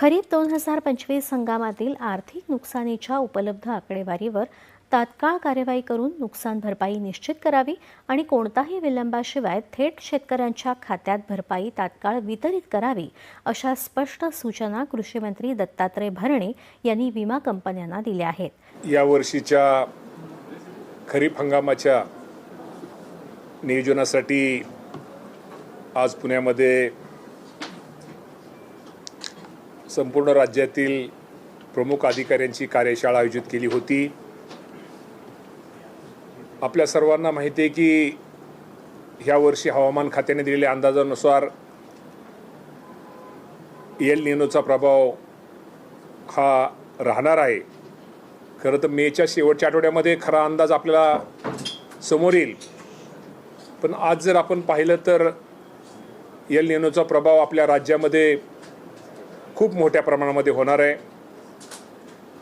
खरीप 2025 हंगामातील आर्थिक नुकसानीच्या उपलब्ध आकडेवारीवर तात्काळ कार्यवाही करून नुकसान भरपाई निश्चित करावी आणि कोणताही विलंबाशिवाय थेट शेतकऱ्यांच्या खात्यात भरपाई तात्काळ वितरित करावी, अशा स्पष्ट सूचना कृषी मंत्री दत्तात्रय भरणे यांनी विमा कंपन्यांना दिल्या आहेत. या वर्षीच्या खरीप हंगामाच्या नियोजनासाठी आज पुण्यामध्ये संपूर्ण राज्यातील प्रमुख अधिकाऱ्यांची कार्यशाळा आयोजित केली होती. आपल्या सर्वांना माहिती आहे की ह्या वर्षी हवामान खात्याने दिलेल्या अंदाजानुसार एल निनोचा प्रभाव हा राहणार आहे. खरं तर मेच्या शेवटच्या आठवड्यामध्ये खरा अंदाज आपल्याला समोर येईल, पण आज जर आपण पाहिलं तर एल निनोचा प्रभाव आपल्या राज्यामध्ये खूप मोठ्या प्रमाणामध्ये होणार आहे.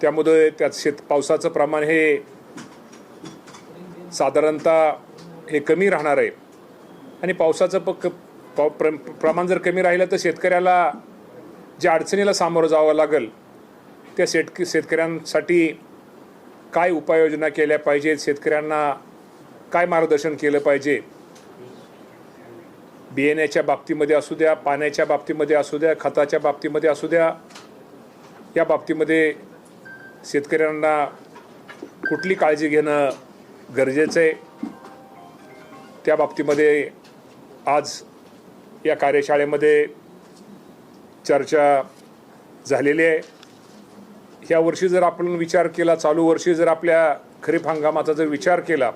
त्यामुळे त्यात पावसाचं प्रमाण हे साधारणतः हे कमी राहणार आहे आणि पावसाचं प्रमाण जर कमी राहिलं तर शेतकऱ्याला ज्या अडचणीला सामोरं जावं लागेल त्या शेतकऱ्यांसाठी काय उपाययोजना केल्या पाहिजेत, शेतकऱ्यांना काय मार्गदर्शन केलं पाहिजे, बियाण्याच्या बाबतीमध्ये असू द्या, पाण्याच्या बाबतीमध्ये असू द्या, खताच्या बाबतीमध्ये असू द्या, या बाबतीमध्ये शेतकऱ्यांना कुठली काळजी घेणं गरजेचं आहे, त्या बाबतीमध्ये आज या कार्यशाळेमध्ये चर्चा झालेली आहे. ह्या वर्षी जर आपण विचार केला, चालू वर्षी जर आपल्या खरीप हंगामाचा जर विचार केला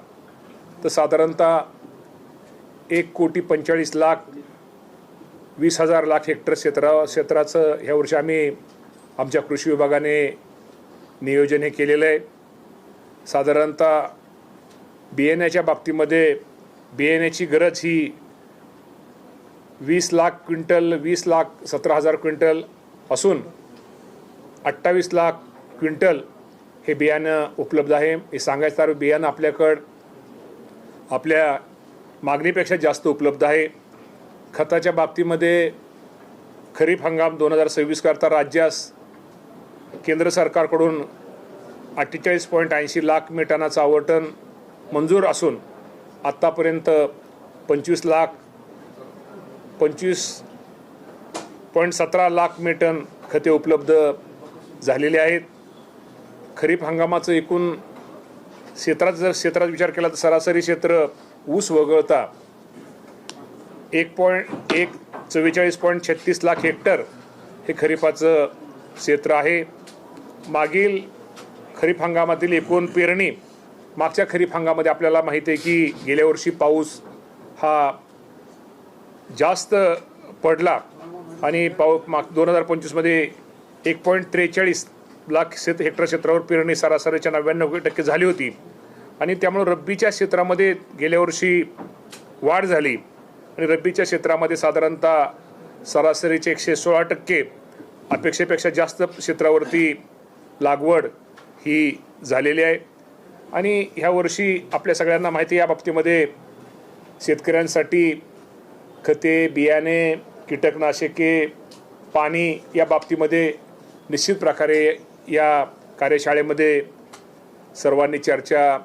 तर साधारणतः 1,45,20,000 हेक्टर क्षेत्राचं ह्या वर्षी आम्ही आमच्या कृषी विभागाने नियोजन हे केलेलं आहे. साधारणतः बियाण्याच्या बाबतीमध्ये बियाण्याची गरज ही 20 लाख क्विंटल, 20,17,000 क्विंटल असून 28 लाख क्विंटल हे बियाणं उपलब्ध आहे. हे सांगायचं तर बियाणं आपल्याकडं आपल्या मागणीपेक्षा जास्त उपलब्ध आहे. खताच्या बाबतीमध्ये खरीप हंगाम 2026 करता राज्यास केंद्र सरकारकडून 48.80 लाख मेटनाचं आवंटन मंजूर असून आत्तापर्यंत 25.17 लाख मेटन खते उपलब्ध झालेले आहेत. खरीप हंगामाचं एकूण क्षेत्रात विचार केला तर सरासरी क्षेत्र ऊस वगळता 44.36 लाख हेक्टर हे खरीपाचं क्षेत्र आहे. मागील खरीप हंगामातील एकूण पेरणी मागच्या खरीप हंगामामध्ये आपल्याला माहिती आहे की गेल्या वर्षी पाऊस हा जास्त पडला आणि 2025मध्ये 1.43 लाख हेक्टर क्षेत्रावर पेरणी सरासरीच्या 99% झाली होती आणि त्यामुळे रब्बीच्या क्षेत्रामध्ये गेल्या वर्षी वाढ झाली आणि रब्बीच्या क्षेत्रामध्ये साधारणतः सरासरीचे 116% अपेक्षेपेक्षा जास्त क्षेत्रावरती लागवड ही झालेली आहे. आणि ह्या वर्षी आपल्या सगळ्यांना माहिती या बाबतीमध्ये शेतकऱ्यांसाठी खते, बियाणे, कीटकनाशके, पाणी या बाबतीमध्ये निश्चित प्रकारे या कार्यशाळेमध्ये सर्वांनी चर्चा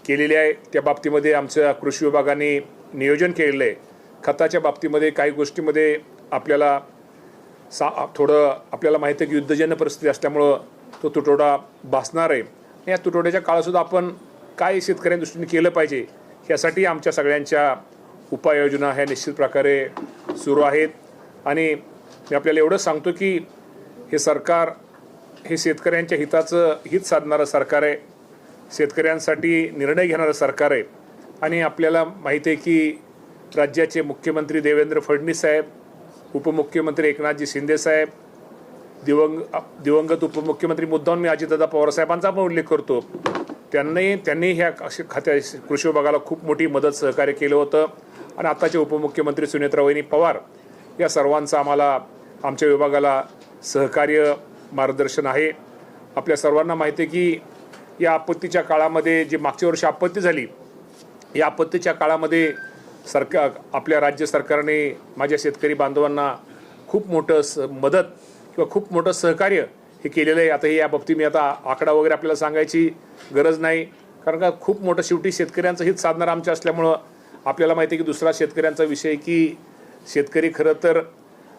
केलेली आहे. त्या बाबतीमध्ये आमच्या कृषी विभागाने नियोजन केलेलं आहे. खताच्या बाबतीमध्ये काही गोष्टीमध्ये आपल्याला आपल्याला माहिती आहे की युद्धजन्य परिस्थिती असल्यामुळं तो तुटवडा भासणार आहे. या तुटवड्याच्या काळातसुद्धा आपण काय शेतकऱ्यांच्या दृष्टीने केलं पाहिजे यासाठी आमच्या सगळ्यांच्या उपाययोजना ह्या निश्चित प्रकारे सुरू आहेत. आणि मी आपल्याला एवढंच सांगतो की हे सरकार हे शेतकऱ्यांच्या हित साधणारं सरकार आहे, शेतकऱ्यांसाठी निर्णय घेणारं सरकार आहे. आणि आपल्याला माहिती आहे की राज्याचे मुख्यमंत्री देवेंद्र फडणवीस साहेब, उपमुख्यमंत्री एकनाथजी शिंदे साहेब, दिवंगत उपमुख्यमंत्री मुद्दाम मी अजितदादा पवार साहेबांचा पण उल्लेख करतो, त्यांनी ह्या कृषी विभागाला खूप मोठी मदत सहकार्य केलं होतं. आणि आताचे उपमुख्यमंत्री सुनेत्रावहिनी पवार या सर्वांचं आमच्या विभागाला सहकार्य मार्गदर्शन आहे. आपल्या सर्वांना माहिती आहे की या आपत्तीच्या काळामध्ये जी मागच्या वर्षी आपत्ती झाली, या आपत्तीच्या काळामध्ये आपल्या राज्य सरकारने माझ्या शेतकरी बांधवांना खूप मोठं मदत किंवा खूप मोठं सहकार्य हे केलेलं आहे. आता हे या बाबतीत मी आता आकडा वगैरे आपल्याला सांगायची गरज नाही, कारण का खूप मोठं शेवटी शेतकऱ्यांचं हित साधणारं आमच्या असल्यामुळं आपल्याला माहिती आहे की दुसरा शेतकऱ्यांचा विषय की शेतकरी खरं तर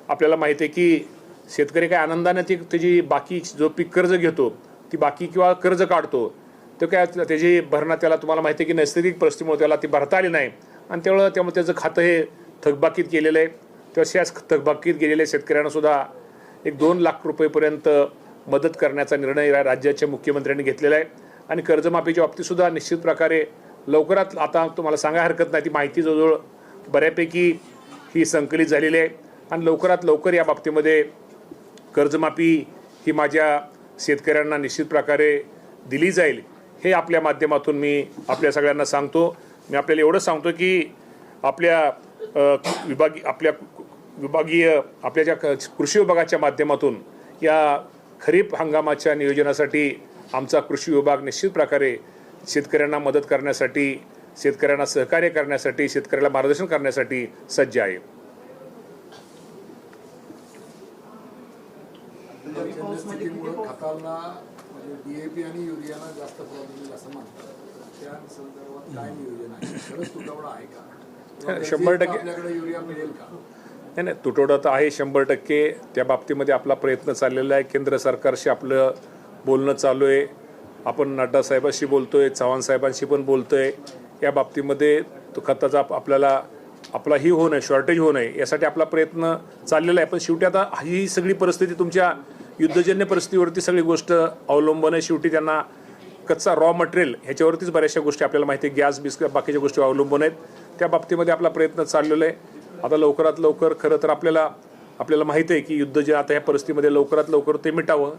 आपल्याला माहिती आहे की शेतकरी काय आनंदाने त्याची बाकी जो पीक कर्ज घेतो ती बाकी किंवा कर्ज काढतो तो काय त्याची भरणा त्याला तुम्हाला माहिती आहे की नैसर्गिक परिस्थितीमुळे त्याला ती भरता आली नाही आणि त्यामुळे त्याचं खातं हे थकबाकीत गेलेलं आहे. तशाच थकबाकीत गेलेल्या शेतकऱ्यांना सुद्धा एक 2 लाख रुपयेपर्यंत मदत करण्याचा निर्णय राज्याच्या मुख्यमंत्र्यांनी घेतलेला आहे. आणि कर्जमाफीच्या बाबतीत सुद्धा निश्चित प्रकारे लवकरात आता तुम्हाला सांगायला हरकत नाही, ती माहिती जवळजवळ बऱ्यापैकी ही संकलित झालेली आहे आणि लवकरात लवकर या बाबतीमध्ये कर्जमाफी ही माझ्या शेतकऱ्यांना निश्चित प्रकारे दिली जाईल हे आपल्या माध्यमातून मी आपल्या सगळ्यांना सांगतो. मी आपल्याला एवढं सांगतो की आपल्या विभागीय आपल्या ज्या कृषी विभागाच्या माध्यमातून या खरीप हंगामाच्या नियोजनासाठी आमचा कृषी विभाग निश्चित प्रकारे शेतकऱ्यांना मदत करण्यासाठी, शेतकऱ्यांना सहकार्य करण्यासाठी, शेतकऱ्याला मार्गदर्शन करण्यासाठी सज्ज आहे. खताला DAP आणि युरियाला जास्त प्रॉब्लेम असं म्हणतात, त्या संदर्भात काय नियोजन आहे? खरंच तुटवडा आहे का? 100% आपल्याकडे युरिया मिळेल का? नाही, तुटवडा तर आहे 100%. त्या बाबतीमध्ये आपला प्रयत्न चाललेला आहे. केंद्र सरकारशी आपलं बोलणं चालू आहे. आपण नड्डा साहेबांशी बोलतोय, चव्हाण साहेबांशी पण बोलतोय. या बाबतीमध्ये तो खताचा आपला ही होऊ नये, शॉर्टेज होऊ नये यासाठी आपला प्रयत्न चाललेला आहे. पण शेवटी आता ही सगळी परिस्थिती तुमच्या युद्धजन्य परिस्थितीवरती सगळी गोष्ट अवलंबून आहे. शेवटी त्यांना कच्चा रॉ मटेरियल ह्याच्यावरतीच बऱ्याचशा गोष्टी आपल्याला माहिती आहे, गॅस बिस्किट बाकीच्या गोष्टी अवलंबून आहेत. त्या बाबतीमध्ये आपला प्रयत्न चाललेला आहे. आता लवकरात लवकर खरं तर आपल्याला माहिती आहे की युद्ध जे आता ह्या परिस्थितीमध्ये लवकरात लवकर ते मिटावं.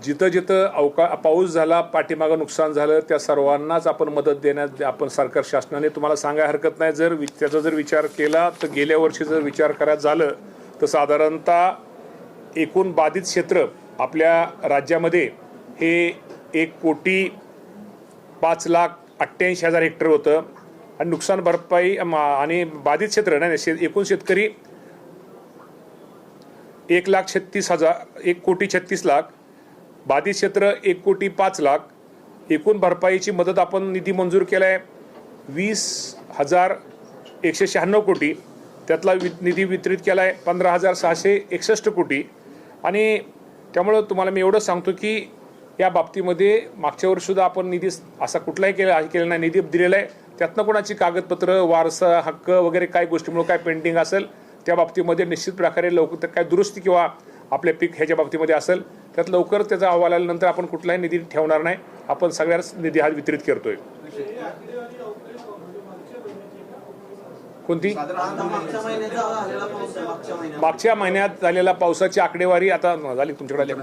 जिथं जिथं पाऊस झाला, पाठीमागं नुकसान झालं, त्या सर्वांनाच आपण मदत देण्यात आपण सरकार शासनाने तुम्हाला सांगायला हरकत नाही. त्याचा जर विचार केला तर गेल्या वर्षी जर विचार करायचं झालं तर साधारणतः एकूण बाधित क्षेत्र आपल्या राज्यामध्ये हे 1,05,88,000 हेक्टर होतं आणि नुकसान भरपाई आणि बाधित क्षेत्र नाही एकूण शेतकरी 1,36,000 बाधित क्षेत्र 1,05,00,000. एकूण भरपाईची मदत आपण निधी मंजूर केला आहे 20,196 कोटी. त्यातला निधी वितरित केला आहे 15,661 कोटी. आणि त्यामुळं तुम्हाला मी एवढं सांगतो की या बाबतीमध्ये मागच्या वर्षीसुद्धा आपण निधी असा कुठलाही केलेला नाही, निधी दिलेला आहे. त्यातनं कोणाची कागदपत्र, वारसा हक्क वगैरे काय गोष्टीमुळे काय पेंडिंग असेल त्या बाबतीमध्ये निश्चित प्रकारे लवकर काय दुरुस्ती किंवा आपल्या पीक ह्याच्या बाबतीमध्ये असेल त्यात लवकर त्याचा अहवाल आल्यानंतर आपण कुठलाही निधी ठेवणार नाही. आपण सगळ्याच निधी हा वितरित करतोय. कोणती मागच्या महिन्यात झालेला पावसाची आकडेवारी आता झाली तुमच्याकडे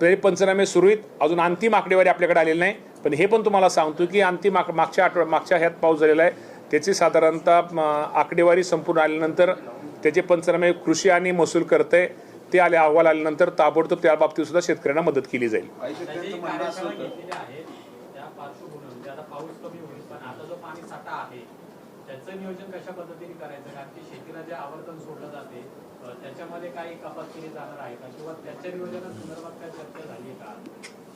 तरी पंचनामे सुरू आहेत. अजून अंतिम आकडेवारी आपल्याकडे आलेली नाही. पण हे पण तुम्हाला सांगतो की अंतिम मागच्या ह्यात पाऊस झालेला आहे त्याची साधारणतः आकडेवारी संपूर्ण आल्यानंतर त्याचे पंचनामे कृषी आणि महसूल करते ते अहवाल आल्यानंतर ताबडतोब त्या बाबतीत सुद्धा शेतकऱ्यांना मदत केली जाईल. त्याचं नियोजन कशा पद्धतीने करायचं, कारण की शेतीला जे आवर्तन सोडलं जाते त्याच्यामध्ये काही कपात केली जाणार आहे का, किंवा त्याच्या नियोजनासंदर्भात काय चर्चा झाली का?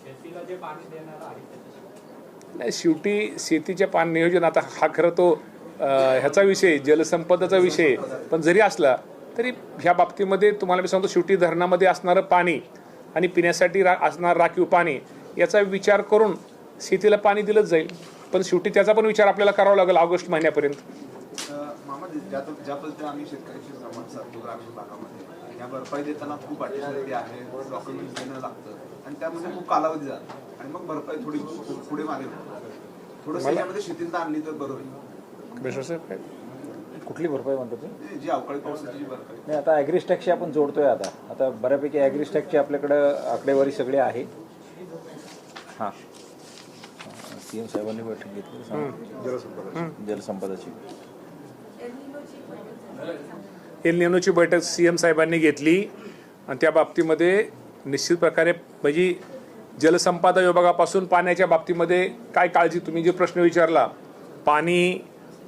शेतीला जे पाणी देणार आहे त्याच्यासाठी नाही, शेवटी शेतीच्या पाणी नियोजन आता हा खरं तो ह्याचा विषय, जलसंपदाचा विषय. पण जरी असला तरी ह्या बाबतीमध्ये तुम्हाला मी सांगतो शेवटी धरणामध्ये असणारं पाणी आणि पिण्यासाठी असणार राखीव पाणी याचा विचार करून शेतीला पाणी दिलंच जाईल. पण शेवटी त्याचा पण विचार आपल्याला करावा लागेल ऑगस्ट महिन्यापर्यंत. मामा, ज्या पद्धतीने आम्ही शेतकऱ्यांशी संवाद साधतो ग्रामीण भागामध्ये, या भरपाई देताना खूप अडचणी आहे, डॉक्युमेंट देणं लागतं आणि त्यामध्ये खूप कालावधी जातो आणि मग भरपाई थोडी पुढे मागे थोडंसं यामध्ये शिथिलता आणली तर बरं होईल. कुठली भरपाई म्हणतो तुम्ही? जी अवकाळी पावसाची जी भरपाई नाही, आता ॲग्रिस्टॅक्सची आपण जोडतोय. आता बऱ्यापैकी ॲग्रिस्टॅक्सची आपल्याकडं आकडेवारी सगळी आहे. हां, सीएम साहेबांनी बैठक घेतली जलसंपदाची. एल निनोची बैठक सीएम साहेबांनी घेतली आणि त्या बाबतीमध्ये निश्चित प्रकारे म्हणजे जलसंपदा विभागापासून पाण्याच्या बाबतीमध्ये काय काळजी, तुम्ही जे प्रश्न विचारला, पाणी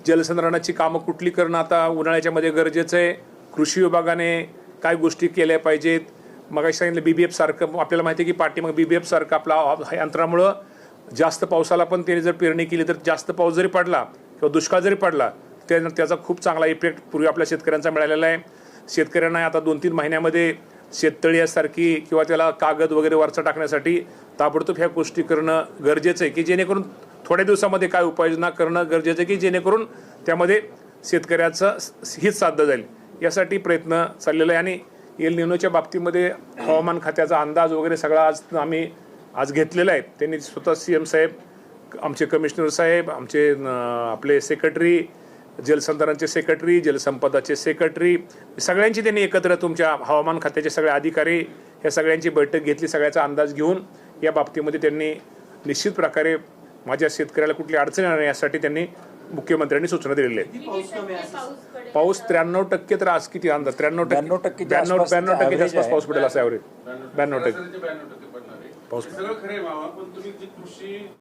जलसंधारणाची कामं कुठली करणं आता उन्हाळ्याच्या मध्ये गरजेचं आहे, कृषी विभागाने काय गोष्टी केल्या पाहिजेत. मग सांगितलं BBF सारखं, आपल्याला माहिती आहे की पाठीमाग BBF सारखं आपला यंत्रामुळं जास्त पावसाला पण त्याने जर पेरणी केली तर जास्त पाऊस जरी पडला किंवा दुष्काळ जरी पडला त्याचा खूप चांगला इफेक्ट पूर्वी आपल्या शेतकऱ्यांचा मिळालेला आहे. शेतकऱ्यांना आता 2-3 महिन्यामध्ये शेततळी यासारखी किंवा त्याला कागद वगैरे वरचा टाकण्यासाठी ताबडतोब ह्या गोष्टी करणं गरजेचं आहे, की जेणेकरून थोड्या दिवसामध्ये काय उपाययोजना करणं गरजेचं आहे, की जेणेकरून त्यामध्ये शेतकऱ्याचं हित साधलं जाईल. यासाठी प्रयत्न चाललेला आहे. आणि एल निनोच्या बाबतीमध्ये हवामान खात्याचा अंदाज वगैरे सगळा आम्ही आज घेतलेला आहे. त्यांनी स्वतः CM साहेब, आमचे कमिशनर साहेब, आमचे आपले सेक्रेटरी, जलसंधारणचे सेक्रेटरी, जलसंपदाचे सेक्रेटरी, सगळ्यांची त्यांनी एकत्र, तुमच्या हवामान खात्याचे सगळे अधिकारी, या सगळ्यांची बैठक घेतली. सगळ्याचा अंदाज घेऊन या बाबतीमध्ये त्यांनी निश्चित प्रकारे माझ्या शेतकऱ्याला कुठली अडचण येणार नाही यासाठी त्यांनी मुख्यमंत्र्यांनी सूचना दिलेल्या आहेत. पाऊस 93% तर आज किती अंदाज, 93% 92% आसपास पाऊस पडेल असं ॲव्हरेज, 92% पाऊस.